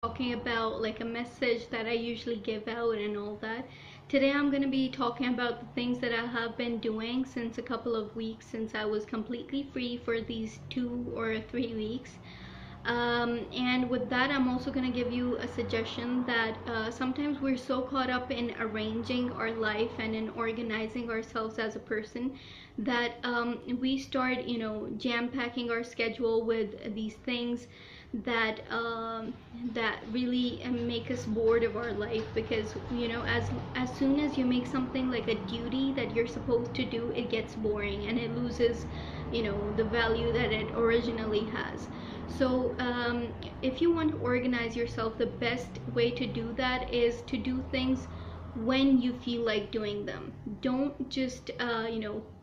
Talking about like a message that I usually give out and all that. Today I'm going to be talking about the things that I have been doing since a couple of weeks, since I was completely free for these 2 or 3 weeks. And with that, I'm also going to give you a suggestion that sometimes we're so caught up in arranging our life and in organizing ourselves as a person that we start, jam packing our schedule with these things that really make us bored of our life, because as soon as you make something like a duty that you're supposed to do, it gets boring and it loses the value that it originally has. So if you want to organize yourself, the best way to do that is to do things when you feel like doing them. Don't just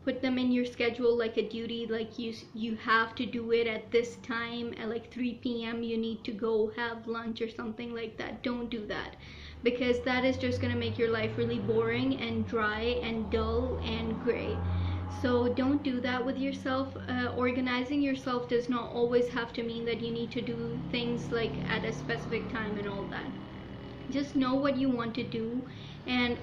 put them in your schedule like a duty, like you have to do it at this time at like 3 p.m. you need to go have lunch or something like that. Don't do that, because that is just going to make your life really boring and dry and dull and gray. So don't do that with yourself. Organizing yourself does not always have to mean that you need to do things like at a specific time and all that. Just know what you want to do, and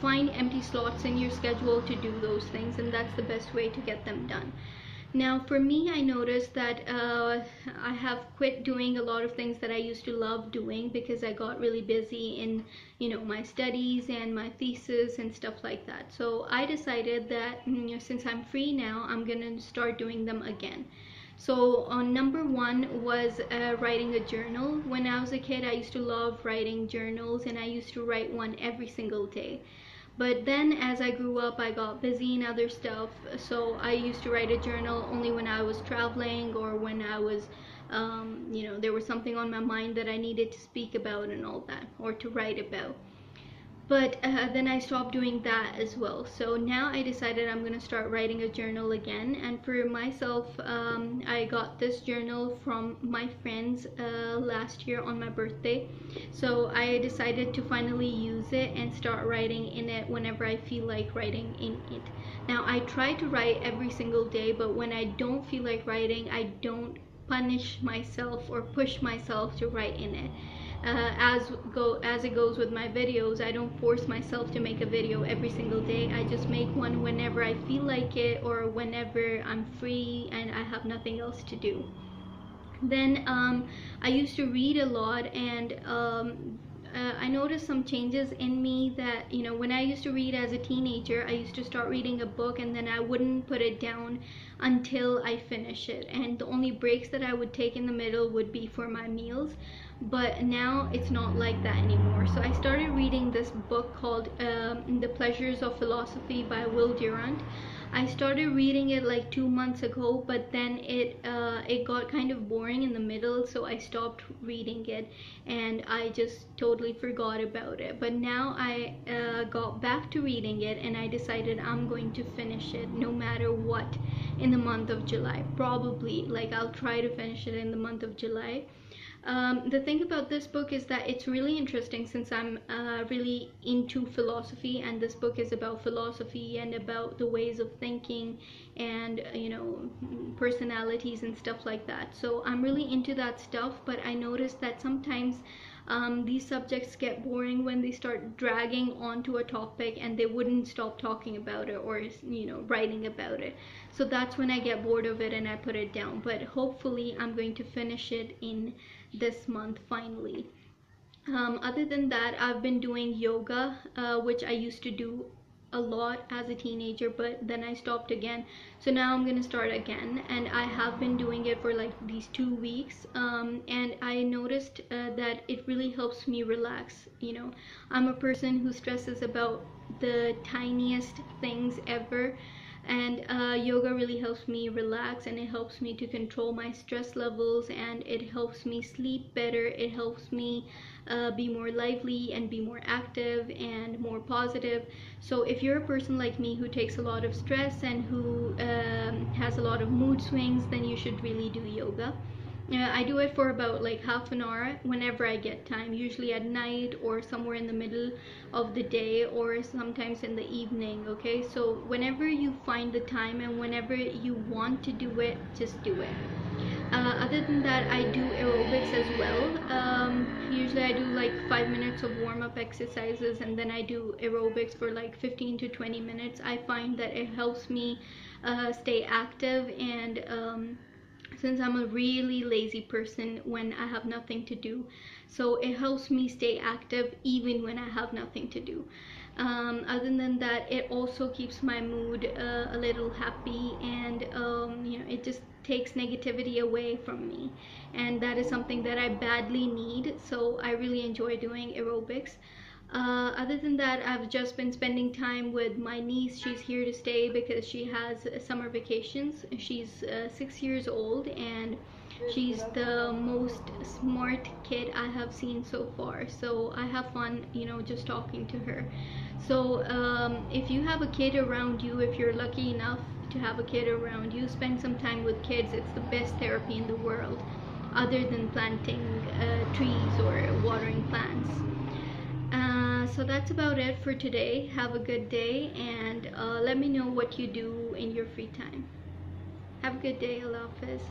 find empty slots in your schedule to do those things, and that's the best way to get them done. Now for me, I noticed that I have quit doing a lot of things that I used to love doing because I got really busy in my studies and my thesis and stuff like that. So I decided that since I'm free now, I'm gonna start doing them again. So number one was writing a journal. When I was a kid, I used to love writing journals, and I used to write one every single day. But then as I grew up, I got busy in other stuff. So I used to write a journal only when I was traveling, or when I was, there was something on my mind that I needed to speak about and all that, or to write about. But then I stopped doing that as well. So now I decided I'm going to start writing a journal again. And for myself, I got this journal from my friends last year on my birthday. So I decided to finally use it and start writing in it whenever I feel like writing in it. Now I try to write every single day, but when I don't feel like writing, I don't punish myself or push myself to write in it. As it goes with my videos, I don't force myself to make a video every single day. I just make one whenever I feel like it, or whenever I'm free and I have nothing else to do. Then I used to read a lot, and I noticed some changes in me that, when I used to read as a teenager, I used to start reading a book and then I wouldn't put it down until I finish it. And the only breaks that I would take in the middle would be for my meals. But now it's not like that anymore. So I started reading this book called The Pleasures of Philosophy by Will Durant. I started reading it like 2 months ago, but then it got kind of boring in the middle, so I stopped reading it and I just totally forgot about it. But now I got back to reading it, and I decided I'm going to finish it no matter what in the month of July. Probably, like, I'll try to finish it in the month of July. The thing about this book is that it's really interesting, since I'm really into philosophy, and this book is about philosophy and about the ways of thinking and personalities and stuff like that. So I'm really into that stuff, but I noticed that sometimes these subjects get boring when they start dragging onto a topic and they wouldn't stop talking about it, or writing about it. So that's when I get bored of it and I put it down. But hopefully I'm going to finish it in this month finally. Other than that, I've been doing yoga, which I used to do a lot as a teenager, but then I stopped again. So now I'm gonna start again, and I have been doing it for like these 2 weeks, and I noticed that it really helps me relax. I'm a person who stresses about the tiniest things ever, and yoga really helps me relax, and it helps me to control my stress levels, and it helps me sleep better. It helps me be more lively and be more active and more positive. So if you're a person like me who takes a lot of stress and who has a lot of mood swings, then you should really do yoga. I do it for about like half an hour whenever I get time, usually at night or somewhere in the middle of the day, or sometimes in the evening. Okay, so whenever you find the time and whenever you want to do it, just do it. Other than that, I do aerobics as well. Usually I do like 5 minutes of warm-up exercises, and then I do aerobics for like 15 to 20 minutes. I find that it helps me stay active, and since I'm a really lazy person when I have nothing to do, so it helps me stay active even when I have nothing to do. Other than that, it also keeps my mood a little happy, and it just takes negativity away from me, and that is something that I badly need. So I really enjoy doing aerobics. Other than that, I've just been spending time with my niece. She's here to stay because she has summer vacations. She's 6 years old, and she's the most smart kid I have seen so far. So I have fun, just talking to her. So if you have a kid around you, if you're lucky enough to have a kid around you, spend some time with kids. It's the best therapy in the world, other than planting trees or watering plants. So that's about it for today. Have a good day, and let me know what you do in your free time. Have a good day. Allah Hafiz.